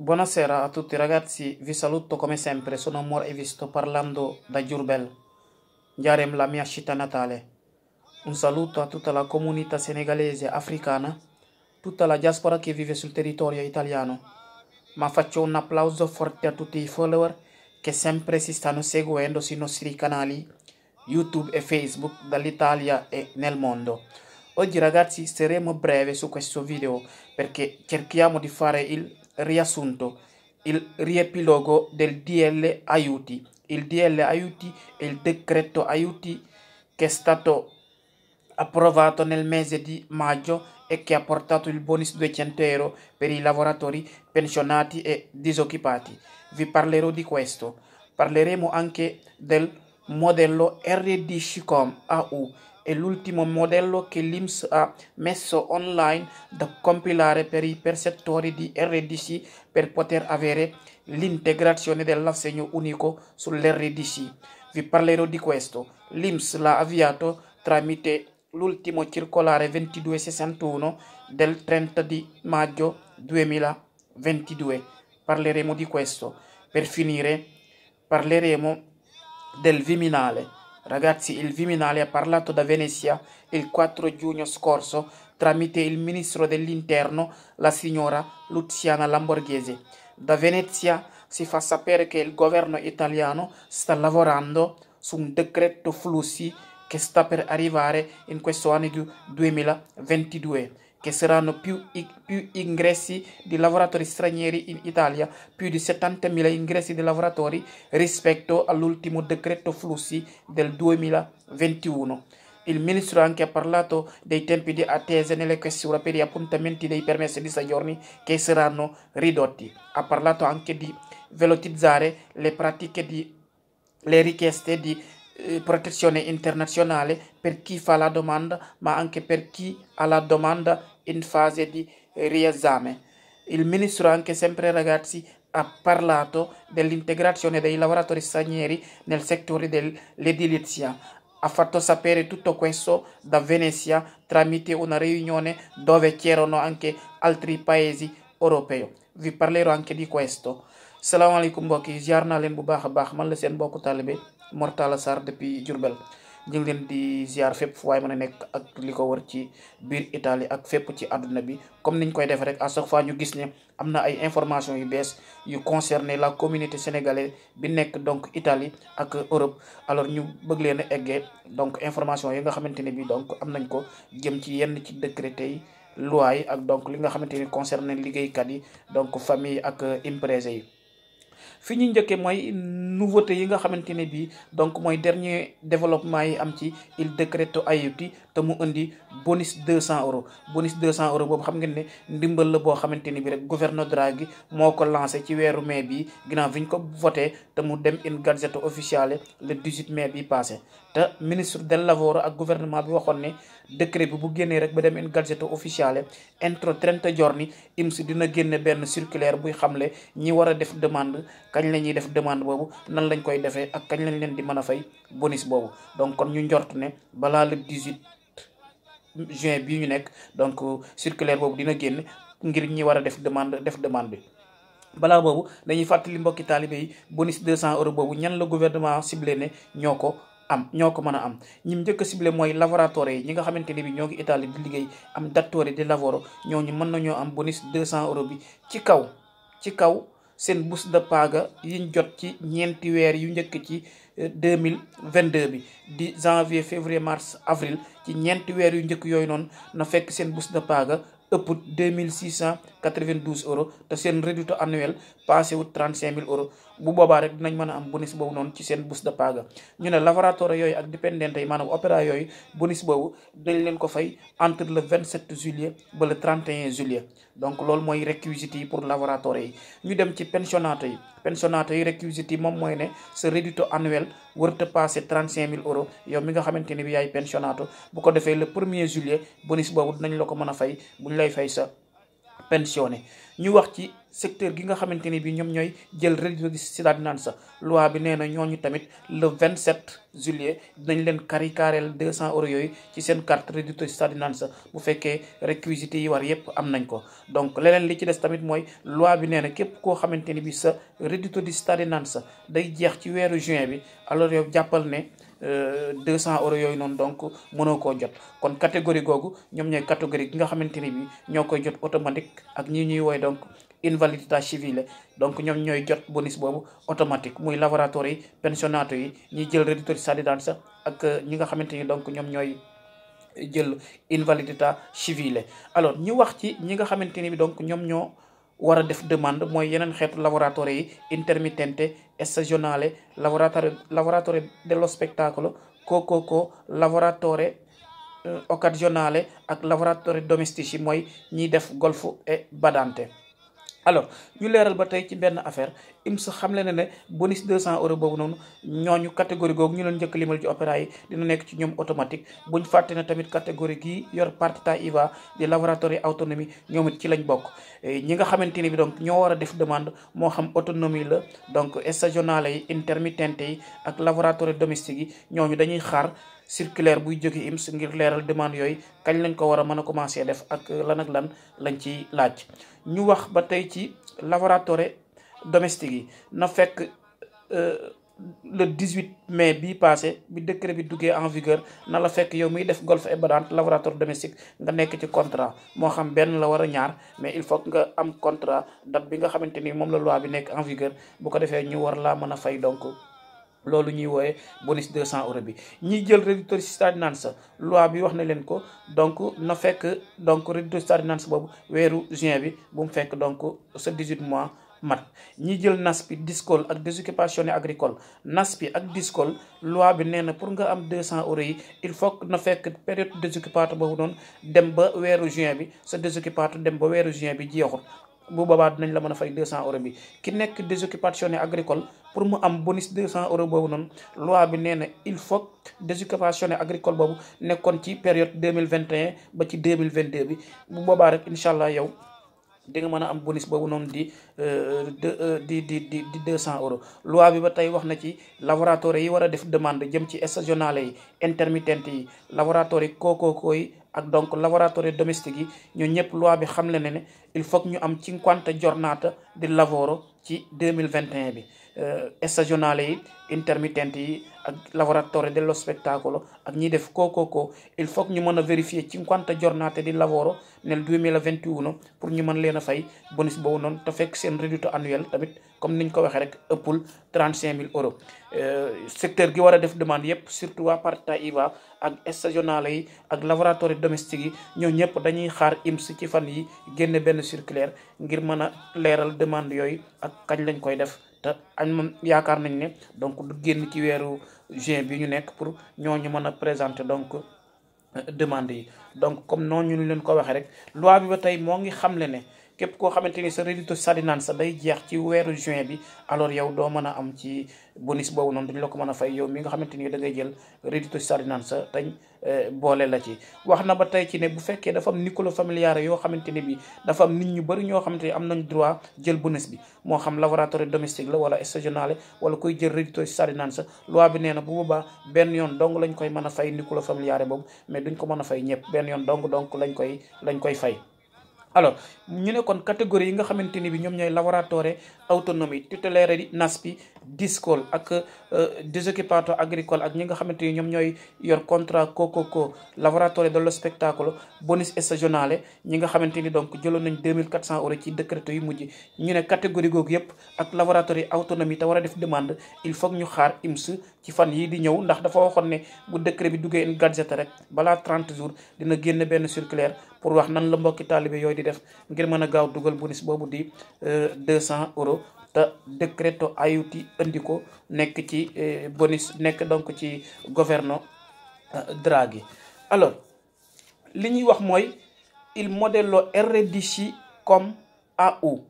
Buonasera a tutti ragazzi, vi saluto come sempre, sono Mor e vi sto parlando da Diourbel, Njarem, la mia città natale. Un saluto a tutta la comunità senegalese africana, tutta la diaspora che vive sul territorio italiano, ma faccio un applauso forte a tutti i follower che sempre si stanno seguendo sui nostri canali YouTube e Facebook dall'Italia e nel mondo. Oggi ragazzi saremo breve su questo video perché cerchiamo di fare il riassunto, il riepilogo del DL aiuti. Il DL aiuti è il decreto aiuti che è stato approvato nel mese di maggio e che ha portato il bonus 200 euro per i lavoratori pensionati e disoccupati. Vi parlerò di questo. Parleremo anche del modello RDC-Com AU. È l'ultimo modello che l'INPS ha messo online da compilare per i percettori di RDC per poter avere l'integrazione dell'assegno unico sull'RDC. Vi parlerò di questo. L'INPS l'ha avviato tramite l'ultimo circolare 2261 del 30 di maggio 2022. Parleremo di questo. Per finire parleremo del Viminale. Ragazzi, il Viminale ha parlato da Venezia il 4 giugno scorso tramite il ministro dell'Interno, la signora Luciana Lamborghese. Da Venezia si fa sapere che il governo italiano sta lavorando su un decreto flussi che sta per arrivare in questo anno 2022, che saranno più ingressi di lavoratori stranieri in Italia, più di 70.000 ingressi di lavoratori rispetto all'ultimo decreto flussi del 2021. Il ministro anche ha parlato dei tempi di attesa nelle questure per gli appuntamenti dei permessi di soggiorno che saranno ridotti. Ha parlato anche di velocizzare le pratiche le richieste di protezione internazionale per chi fa la domanda, ma anche per chi ha la domanda in fase di riesame. Il ministro anche sempre ragazzi ha parlato dell'integrazione dei lavoratori stranieri nel settore dell'edilizia. Ha fatto sapere tutto questo da Venezia tramite una riunione dove c'erano anche altri paesi europei. Vi parlerò anche di questo. Salam alaikum mbokk yi, ziar naa leen bu baax a baax, man la seen mbokku taalibe Mor Talla Sarr depuis Diourbel. ñu ngi leen di ziar fépp fu waay mën a nekk ak li ko wër ci biir Italie ak fépp ci àdduna bi comme niñ koy def rek à chaque fois ñu gis ne am na ay information yu bees yu concerné la communauté sénégalaise bi nekk donc Italie ak Europe. Alors ñu bëgg leen a eggee donc information yi nga xamante ne bi donc am nañ ko jëm ci yenn ci décret yi loi yi ak donc li nga xamante ni concerné liggéeykat yi donc famille ak imprese yi. fi ñu njëkkee mooy nouveauté yi nga xamante ne bii donc mooy dernier développement yi am ci il decreto aiuti te mu indi bonus 200 euros. bonus 200 euros boobu xam ngeen ne ndimbal la boo xamante ni bi rek gouverneur Draghi moo ko lancé ci weeru mai bi ginnaaw bi ñu ko voté te mu dem in gazzetta ufficiale le 18 mai bi passé. te ministre del lavoro ak gouvernement bi waxoon ne décret bi bu génnee rek ba dem in gazzetta ufficiale entro 30 giorni INPS dina génne benn circulaire buy xamle ñi war a def demande kañ la ñuy def demande boobu, nan lañ koy defee ak kañ lañ leen di mën a fay bonus boobu. donc kon ñu njort ne balaa le 18 juin bii ñu nekk donc circulaire boobu dina génn ngir ñi war a def demande bi. balaa boobu dañuy fàttali mbokki taalibe yi bonus 200 euros boobu ñan la gouvernement ciblé ne ñoo ko mën a am. ñim njëkk a ciblé mooy lavoratori yi ñi nga xamante ne bi ñoo ngi Italie di liggéey am dattori di lavoro ñooñu mën nañoo am bonus 200 euros bi ci kaw seen bourse de paga yiñ jot ci ñeenti weer yu njëkk ci 2022 bi di janvier février mars avril. ci ñeenti weer yu njëkk yooyu noonu na fekk seen bourse de paga ëpp 2692 euros te seen réduto annuel passé wu 35 000 euros. bu boobaa rek dinañ mën a am bonus boobu noonu ci seen bourse de paga. ñu ne lavoratori yooyu ak dipendente yi maanaam opéra yooyu bonus boobu dañ leen ko fay entre le 27 juillet ba le 31 juillet. donc loolu mooy réquisites yi pour lavoratori yi. ñu dem ci pensionnato yi réquisites yi moom mooy ne sa réduto annuel wërta passé 35 000 euros yow mi nga xamante ni bi yaay pensionnato. bu ko defee le 1er juillet bonus boobu dinañ la ko mën a fay buñ lay fay sa pensionné. ñu wax ci secteur gi nga xamante ni bi ñoom ñooy jël reddito di cittadinanza. loi bi nee na ñooñu tamit le 27 juillet dinañ leen caricáreel 200 euros yooyu ci seen carte reddito di cittadinanza bu fekkee réquisites yi war yépp am nañ ko. donc leneen li ci des tamit mooy loi bi nee na képp koo xamante ni bi sa reddito di cittadinanza day jeex ci weeru juin bi alors yow jàppal ne 200 euros yooyu noonu donc mënoo koo jot. kon catégorie googu ñoom ñooy catégorie gi nga xamante ni bi ñoo koy jot automatique ak ñi ñuy woy donc invalidità civile. donc ñoom ñooy jot bonus boobu automatique muy lavoratori yi pensionato yi ñiy jël reddito di cittadinanza ak ñi nga xamante ni donc ñoom ñooy jël invalidità civile. alors ñu wax ci ñi nga xamante ni bi donc ñoom ñoo war a def demande mooy yeneen xeetu lavoratori yi intermittente stagionale lavoratore dello spettacolo coco lavoratore occasionale ak lavoratori domestici mooy ñiy def golf et badante. alors ñu leeral ba tey ci benn affaire IMS xamle na ne bonus 200 euros boobu noonu ñooñu catégorie googu ñu leen njëkk limal ci opéra yi dina nekk ci ñoom automatique. buñ fàtte ne tamit catégorie gii yor partita IVA di lavoratori autonomie ñoom it ci lañ bokk. ñi nga xamante ni bi donc ñoo war a def demande moo xam autonomie la donc stagionale yi intermittente yi ak lavoratori domestique yi ñooñu dañuy xaar circulaire buy jóge IMS ngir leeral demande yooyu kañ lañ ko war a mën a commencer def ak lan lañ ci laaj. ñu wax ba tey ci lavoratori domestique yi na fekk le 18 mai bii passé bi décret bi duggee en vigueur na la fekk yow miy def golf et badante lavoratoire domestique nga nekk ci contrat moo xam benn la war a ñaar mais il faut nga am contrat date bi nga xamante ni moom la loi bi nekk en vigueur bu ko defee ñu war laa mën a fay donc loolu ñuy wooye bonus 200 euros bi. ñiy jël reddito di cittadinanza loi bi wax na leen ko donc na fekk donc reddito di cittadinanza boobu weeru juin bi bu mu fekk donc sa 18 mois mat. ñi jël NASPI DISCOL ak disoccupazione agricole NASPI ak DISCOL loi bi nee na pour nga am 200 euros yi il faut que na fekk période désoccupato boobu noonu dem ba weeru juin bi sa désoccupato dem ba weeru juin bi jeexul. bu boobaa dinañ la mën a fay 200 euros bi. ki nekk disoccupazione agricole pour mu am bonus 200 euros boobu noonu loi bi nee na il faut disoccupazione agricole boobu nekkoon ci période 2021 ba ci 2022 bi bu boobaa rek incha allah yow di nga mën a am bonus boobu noonu di 200 euros. loi bi ba tey wax na ci lavoratori yi war a def demande jëm ci stagionale yi intermittente yi lavoratori coco yi ak donc lavoratori domestique yi ñoo ñëpp loi bi xam le ne il faut ñu am 50 giornate di lavoro ci 2021 bi. stagionale yi intermittente yi ak lavoratori dello spettacolo ak ñiy def coco il faut ñu mën a vérifier 50 giornate di lavoro nel 2021 pour ñu mën leen a fay bonus boobu noonu te fekk seen reddito annuel tamit comme niñ ko waxee rek ëppul 35 000 euros. secteur gi war a def demande yépp surtout waa partita IVA ak stagionale yi ak lavoratori domestique yi ñoo ñëpp dañuy xaar IMS ci fan yi génne benn circulaire ngir mën a leeral demande yooyu ak kañ lañ koy def. te añ yaakaar nañ ne donc du génn ci weeru juin bi ñu nekk pour ñooñu mën a présenter donc demande yi. donc comme noonu ñu leen ko waxee rek loi bi ba tey moo ngi xamle ne képp koo xamante ni sa reddito cittadinanza day jeex ci weeru juin bi alors yow doo mën a am ci bonus boobu noonu duñu la ko mën a fay yow mi nga xamante ni da ngay jël reddito cittadinanza tañ boole la ci. wax na ba tey ci ne bu fekkee dafa am nucleo familiare yoo xamante ni bi dafa am nit ñu bëri ñoo xamante ni am nañ droit jël bonus bi moo xam lavoratori domestique la wala stagionale wala koy jël reddito cittadinanza loi bi nee na bu boobaa benn yoon dong lañ koy mën a fay nucleo familiare boobu mais duñ ko mën a fay ñëpp benn yoon donc lañ koy fay. alors ñu ne kon catégorie yi nga xamante ni bi ñoom ñooy lavoratori autonomie titolaire di NASPI DISCOL ak disoccupato agricole ak ñi nga xamante ni ñoom ñooy yor contrat coco lavoratori dello spettacolo bonus stagionale ñi nga xamante ni donc jëloon nañ 2400 euros ci décréto yu mujj ñu ne catégorie googu yëpp ak lavoratori autonomie te war a def demande il faut ñu xaar IMS ci fan yii di ñëw ndax dafa waxoon ne bu décret bi duggee une gazette rek balaa 30 jours dina génn benn circulaire pour wax nan la mbokki taalibe yooyu di def ngir mën a gaaw dugal bonus boobu di 200 euros te décréto ayuti indi ko nekk ci bonus nekk donc ci governo Draghi. alors li ñuy wax mooy il modello RDC comme AU.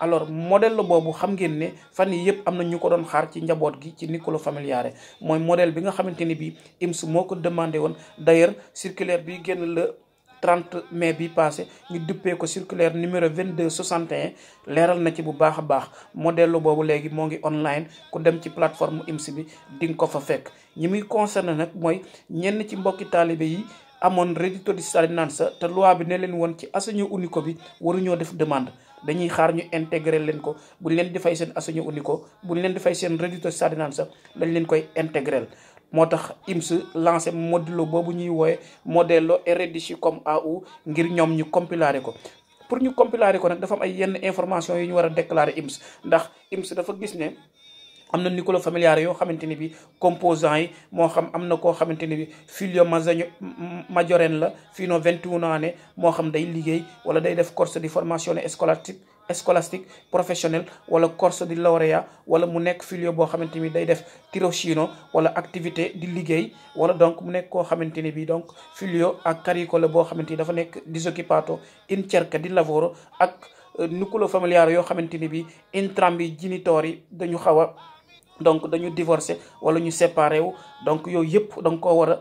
alors modèle la boobu xam ngeen ne fan yi yëpp am na ñu ko doon xaar ci njaboot gi ci nucleo familiare mooy modèle bi nga xamante ni bi IMS moo ko demandé woon d'ailleurs circulaire bi génn le 30 mai bi passé ñu duppee ko circulaire numéro 2261 leeral na ci bu baax a baax modèle boobu léegi moo ngi online ku dem ci plateforme IMS bi di nga ko fa fekk. ñi muy concerné nag mooy ñenn ci mbokki taalibe yi amoon reddito di cittadinanza te loi bi ne leen woon ci assegno unico bi waruñoo def demande dañuy xaar ñu intégré leen ko buñ leen di fay seen assegno unico buñ leen di fay seen reddito di cittadinanza dañ leen koy intégré. moo tax IMS lancé modulo boobu ñuy woowe modello RDC comme AU ngir ñoom ñu compiler ko. pour ñu compiler ko nag dafa am ay yenn information yu ñu war a déclarer IMS ndax IMS dafa gis ne am na nucléo familiare yoo xamante ni bi composants yi moo xam am na koo xamante ni bi figlio maggiorenne la fino 21 anni moo xam day liggéey wala day def corso di formazione scolastique professionnel wala corso di laurea wala mu nekk figlio boo xamante ni day def tirocinio wala activité di liggéey wala donc mu nekk koo xamante ni bi donc figlio ak caricolo boo xamante ni dafa nekk disoccupato in cerca di lavoro ak nucléo familiare yoo xamante ni bi entrambi i genitori dañu xaw a donc dañu divorcé wala ñu séparé wu donc yooyu yëpp da nga koo war a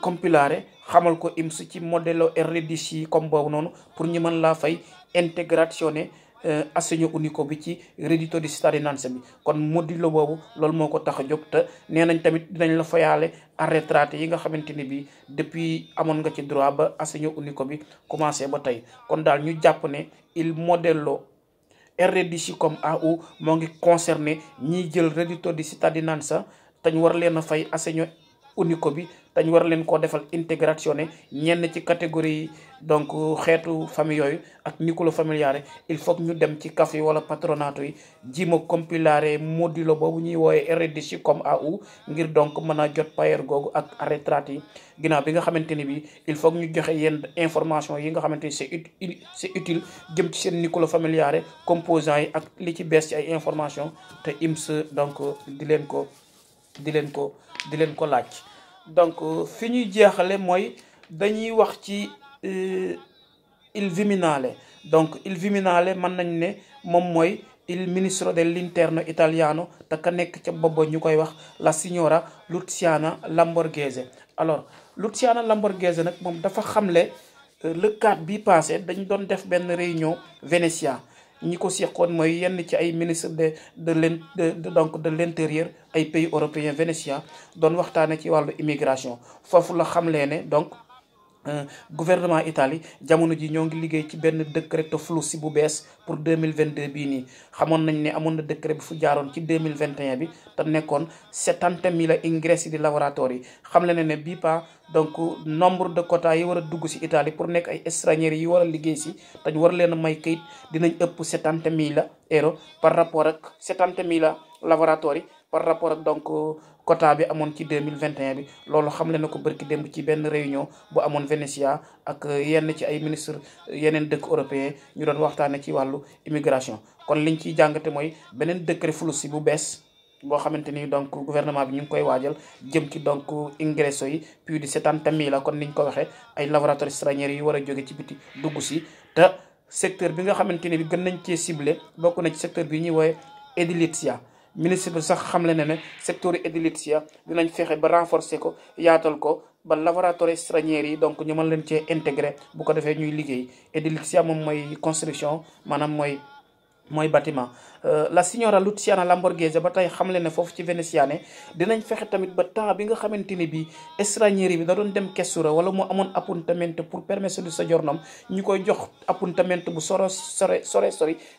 compiler xamal ko IMS ci modello RDC comme boobu noonu pour ñu mën laa fay integrazione assegno unico bi ci reddito di cittadinanza bi kon modulo boobu loolu moo ko tax a jóg te nee nañ tamit dinañ la fayaale arretrati yi nga xamante ni bi depuis amoon nga ci droit ba assegno unico bi commencé ba tey kon daal ñu jàpp ne il modello RDC comme AU moo ngi concerné ñiy jël reddito di cittadinanza te ñu war leen a fay assegno unico bi te ñu war leen koo defal integrazione ñenn ci catégorie yi donc xeetu famille yooyu ak nucléo familiare il faut que ñu dem ci CAF yi wala patronato yi jima compilare modulo boobu ñuy woowe RDC comme AU ngir donc mën a jot payer googu ak arretrati yi ginnaaw bi nga xamante ni bi il faut que ñu joxe yenn information yi nga xamante ni c'est utile jëm ci seen nucléo familiare composants yi ak li ci bees ci ay information te IMS donc di leen ko laaj. donc fi ñuy jeexale mooy dañuy wax ci il Viminale donc il Viminale mën nañ ne moom mooy il ministro dell'interno italiano te ka nekk ca booba ñu koy wax la signora Luciana Lamborghese. alors Luciana Lamborghese nag moom dafa xamle le 4 bi passé dañ doon def benn réunion Venezia ñi ko seqoon mooy yenn ci ay ministre de l'intérieur ay pays européens Venezia doon waxtaane ci wàllu immigration foofu la xamlee ne donc gouvernement Italie jamono ji ñoo ngi liggéey ci benn décreto flussi bu bees pour 2022 bii nii xamoon nañ ne amoon na décret bi fu jaaroon ci 2021 bi te nekkoon 70.000 ingressi di lavoratori xam le ne bii pas donc nombre de quotas yi war a dugg si Italie pour nekk ay straniers yi war a liggéey si te ñu war leen a may kayit dinañ ëpp 70.000 euros par rapport ak 70.000 lavoratori par rapport ak donc quota bi amoon ci 2021 bi loolu xam le na ko bërki démb ci benn réunion bu amoon Venezia ak yenn ci ay ministre yeneen dëkk européen ñu doon waxtaane ci wàllu immigration kon liñ ciy jàngate mooy beneen décret flussi bu bees boo xamante ni donc gouvernement bi ñu ngi koy waajal jëm ci donc ingresso yi plus de 70.000 kon niñ ko waxee ay lavoratori stranieri yi war a jóge ci biti dugg si te secteur bi nga xamante ni bi gën nañ cee ciblé bokk na ci secteur bi ñuy woowe edilizia ministre bi sax xamle ne ne secteur edilizia dinañ fexe ba renforcer ko yaatal ko ba lavoratori stranieri yi donc ñu mën leen cee intégré bu ko defee ñuy liggéey edilizia moom mooy construction maanaam mooy bâtiment. la signora Luciana Lamborghese ba tey xamle ne foofu ci Venezia ne dinañ fexe tamit ba temps bi nga xamante ni bi stranieri bi da doon dem questura wala mu amoon appuntamento pour permesso di soggiorno ñu koy jox appuntamento bu sori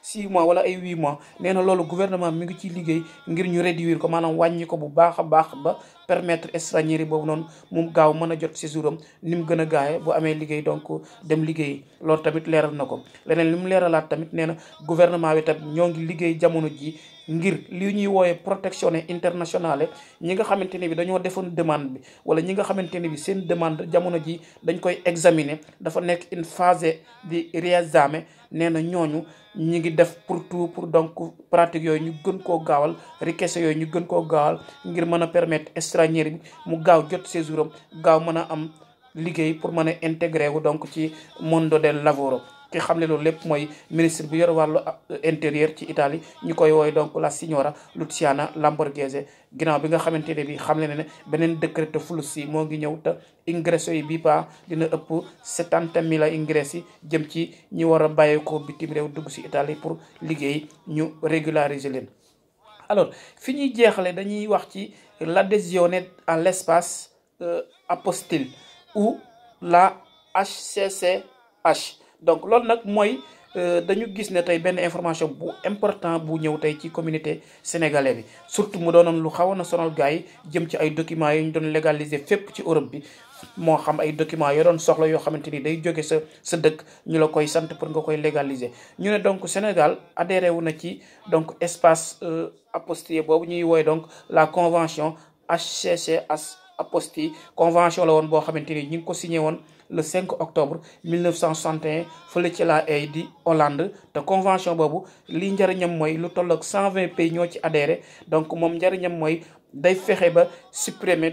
6 mois wala ay 8 mois nee na loolu gouvernement mi ngi ciy liggéey ngir ñu réduire ko maanaam wàññi ko bu baax a baax ba permettre stranieri boobu noonu mu gaaw mën a jot séjour am ni mu gën a gaawe bu amee liggéey donc dem liggéey loolu tamit leeral na ko. leneen li mu leeralaat tamit nee na gouvernement bi tamit ñoo ngi liggéey jamono ji ngir li ñuy woowe protezione internazionale ñi nga xamante ne bi dañoo defoon demande bi wala ñi nga xamante ne bi seen demande jamono ji dañ koy examiner dafa nekk une phase di riesame nee na ñooñu ñi ngi def pour tout pour donc pratique yooyu ñu gën koo gaawal richieste yooyu ñu gën koo gaawal ngir mën a permettre stranier bi mu gaaw jot séjour am gaaw mën a am liggéey pour mën a intégré wu donc ci mondo del lavoro ki xam ne loolu lépp mooy ministre bi yor wàllu intérieur ci Italie ñu koy wooy donc la signora Luciana Lamborghese ginnaaw bi nga xamante ne bi xam ne beneen décréto flussi moo ngi ñëw te ingresso yi bii pa dina ëpp 70.000 ingressi jëm ci ñi war a bàyyeekoo bitim réew dugg si Italie pour liggéey ñu régulariser leen. alors fi ñuy jeexale dañuy wax ci l'adesione all'espace apostile ou la HCCH donc loolu nag mooy dañu gis ne tey benn information bu important bu ñëw tey ci communauté sénégalais bi surtout mu doonoon lu xawoon a sonal gars yi jëm ci ay documents yi ñu doon légaliser fépp ci Europe bi moo xam ay documents yoo doon soxla yoo xamante ni day jóge sa dëkk ñu la koy sant pour nga koy légaliser ñu ne donc Sénégal adhéré wu na ci donc espace apostille boobu ñuy wooy donc la convention HCCH apostille convention la woon boo xamante ni ñu ngi ko signé woon le 5 octobre 1961 fële ci La Haye di Hollande te convention boobu li njëriñam mooy lu toll ak 120 pays ñoo ci adhéré donc moom njëriñam mooy day fexe ba supprimer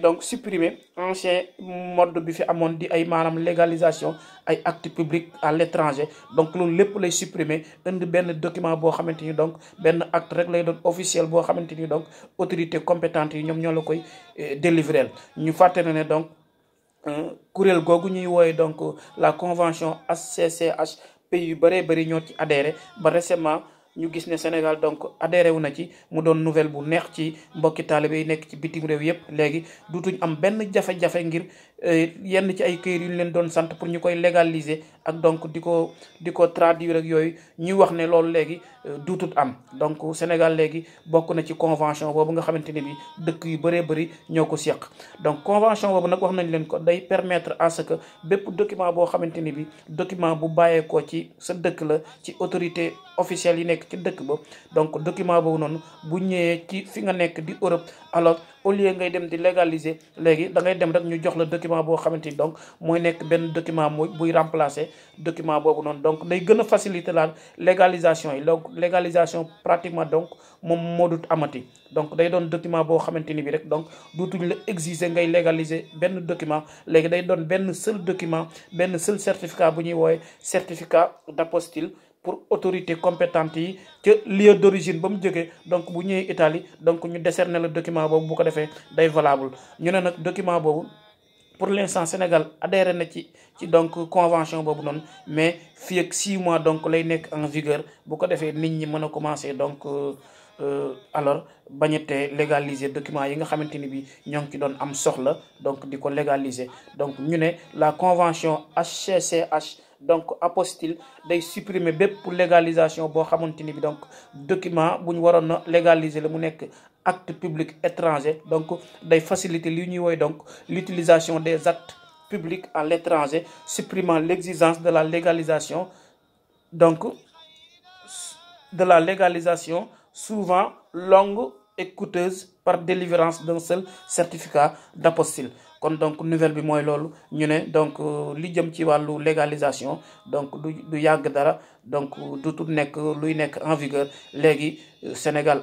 ancien mode bi fi amoon di ay maanaam légalisation ay actes publics à l'étranger donc loolu lépp lay supprimer indi benn document boo xamante ni donc benn acte rek lay doon officiel boo xamante ni donc autorité compétente yi ñoom ñoo la koy délivrer ñu fàtte ne donc kuréel googu ñuy wooye donc la convention HCCH pays yu bëree bëri ñoo ci adhéré ba récemment ñu gis ne Sénégal donc adhéré wu na ci mu doon nouvelle bu neex ci mbokki taalibe yi nekk ci bitim réew yëpp léegi duutuñ am benn jafe-jafe ngir yenn ci ay këyit yu ñu leen doon sant pour ñu koy légaliser ak donc di ko traduire ak yooyu ñuy wax ne loolu léegi duutut am donc Sénégal léegi bokk na ci convention boobu nga xamante ne bi dëkk yu bëree bëri ñoo ko seq donc convention boobu nag wax nañ leen ko day permettre à ce que bépp document boo xamante ni bi document bu bàyyeekoo ci sa dëkk la ci autorité officielle yi nekk ci dëkk ba donc document boobu noonu bu ñëwee ci fi nga nekk di Europe alors au lieu ngay dem di légaliser léegi da ngay dem rek ñu jox la document boo xamante ni donc mooy nekk benn document mooy buy remplacer document boobu noonu donc day gën a faciliter la légalisation yi donc légalisation pratiquement donc moom moo dut amati donc day doon document boo xamante ni bi rek donc duutuñ la exiger ngay légaliser benn document léegi day doon benn seul document benn seul certificat bu ñuy woowe certificat d'apostille pour autorité compétente yi ca lieu d'origine ba mu jógee donc bu ñëwee Italie donc ñu décerner le document boobu bu ko defee day valable ñu ne nag document boobu pour l'instant Sénégal adhéré na ci donc convention boobu noonu mais fii ak 6 mois donc lay nekk en vigueur bu ko defee nit ñi mën a commencer donc alors bañatee légaliser documents yi nga xamante ni bi ñoo ngi ci doon am soxla donc di ko légaliser donc ñu ne la convention HCCH donc apostille day supprimer bépp légalisation boo xamante ni bi donc document bu ñu waroon na légaliser la mu nekk acte public étranger donc day faciliter li ñuy woy donc l'utilisation des actes publics à l'étranger supprimant l'exigence de la légalisation donc souvent longue et coûteuse par délivrance d'un seul certificat d'apostille kon donc nouvelle bi mooy loolu ñu ne donc li jëm ci wàllu légalisation donc du yàgg dara donc dutul nekk luy nekk en vigueur léegi Sénégal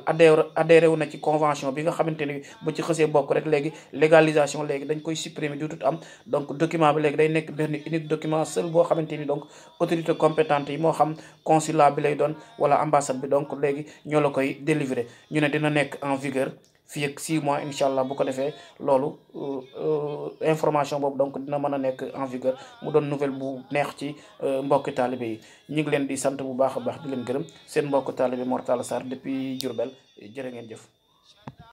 adhéré wu na ci convention bi nga xamante ni ba ci xësee bokk rek léegi légalisation léegi dañ koy supprimer dutut am donc document bi léegi day nekk benn unique document seul boo xamante ni donc autorité compétente yi moo xam consulat bi lay doon wala ambassade bi donc léegi ñoo la koy délivrer ñu ne dina nekk en vigueur fii ak 6 mois incha allah bu ko defee loolu information boobu donc dina mën a nekk en vigueur mu doon nouvelle bu neex ci mbokki taalibe yi ñu ngi leen di sant bu baax a baax di leen gërëm seen mbokk taalibe Mor Talla Sarr depuis Diourbel jërë ngeen jëf.